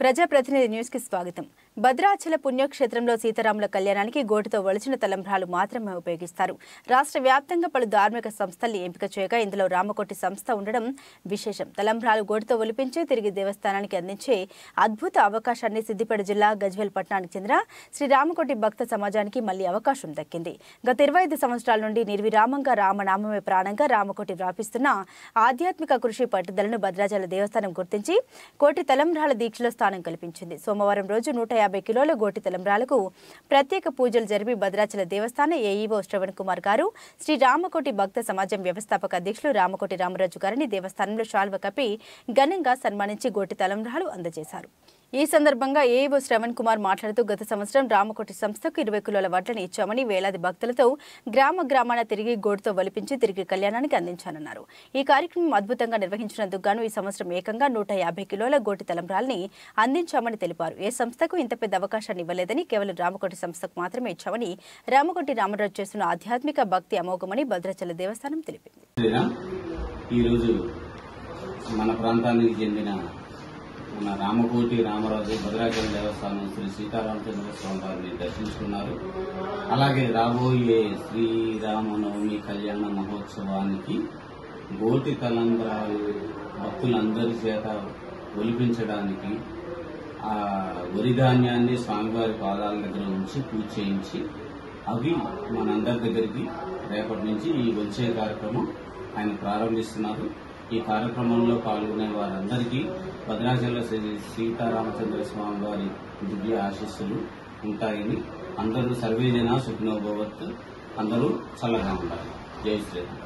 ప్రజాప్రతినిధి న్యూస్ కి స్వాగతం. భద్రాచల పుణ్యక్షేత్రంలో సీతారాముల కళ్యాణానికి గోటితో ఒలిచిన తలంబ్రాలు మాత్రమే ఉపయోగిస్తారు. రాష్ట్ర వ్యాప్తంగా పలు ధార్మిక సంస్థల్ని ఎంపిక చేయగా ఇందులో రామకోటి సంస్థ ఉండడం విశేషం. తలంబ్రాలు గోటితో ఒలిపించి తిరిగి దేవస్థానానికి అందించే అద్భుత అవకాశాన్ని సిద్దిపేట జిల్లా గజ్వేల్ పట్టణానికి చెందిన శ్రీ రామకోటి భక్త సమాజానికి మళ్లీ అవకాశం దక్కింది. గత 25 సంవత్సరాల నుండి నిర్విరామంగా రామనామమే ప్రాణంగా రామకోటి వ్యాపిస్తున్న ఆధ్యాత్మిక కృషి పట్టుదలను భద్రాచల దేవస్థానం గుర్తించి కోటి తలంబ్రాల దీక్షలో స్థానం కల్పించింది. సోమవారం రోజు 150 కిలోల గోటి తలంబ్రాలకు ప్రత్యేక పూజలు జరిపి భద్రాచల దేవస్థాన ఏఈఓ శ్రవణ్ కుమార్ గారు శ్రీ రామకోటి భక్త సమాజం వ్యవస్థాపక అధ్యక్షులు రామకోటి రామరాజు గారిని దేవస్థానంలో శాల్వ కప్పి ఘనంగా సన్మానించి గోటి తలంబ్రాలు అందజేశారు. ఈ సందర్భంగా ఏఈఓ శ్రవణ్ కుమార్ మాట్లాడుతూ గత సంవత్సరం రామకోటి సంస్థకు 20 కిలోల వడ్లను ఇచ్చామని, వేలాది భక్తులతో గ్రామాన తిరిగి గోటితో ఒలిపించి తిరిగి కళ్యాణానికి అందించానన్నారు. ఈ కార్యక్రమం అద్భుతంగా నిర్వహించినందుకు గాను ఈ సంవత్సరం ఏకంగా 150 కిలోల గోటి తలంబ్రాల్ని అందించామని తెలిపారు. ఏ సంస్థకు ఇంత పెద్ద అవకాశాన్ని ఇవ్వలేదని, కేవలం రామకోటి సంస్థకు మాత్రమే ఇచ్చామని రామకోటి రామరాజు చేస్తున్న ఆధ్యాత్మిక భక్తి అమోఘమని భద్రాచల దేవస్థానం తెలిపింది. ఈరోజు మన ప్రాంతానికి చెందిన మన రామకోటి రామరాజు భద్రాచల దేవస్థానం శ్రీ సీతారామచంద్ర స్వామి వారిని దర్శించుకున్నారు. అలాగే రాబోయే శ్రీరామనవమి కళ్యాణ మహోత్సవానికి గోటి తలంబ్రాలు భక్తులందరి చేత ఒలిపించడానికి ఆ వరిధాన్యాన్ని స్వామివారి పాదాల దగ్గర ఉంచి పూజ చేయించి అవి మనందరి దగ్గరికి రేపటి నుంచి ఈ వచ్చే కార్యక్రమం ఆయన ప్రారంభిస్తున్నారు. ఈ కార్యక్రమంలో పాల్గొనే వారందరికీ భద్రాచల శ్రీ సీతారామచంద్ర స్వామి వారి దివ్య ఆశీస్సులు ఉంటాయని, అందరూ సర్వేజన సుఖినో భవత్, అందరూ చల్లగా ఉండాలి. జై శ్రీరామ్.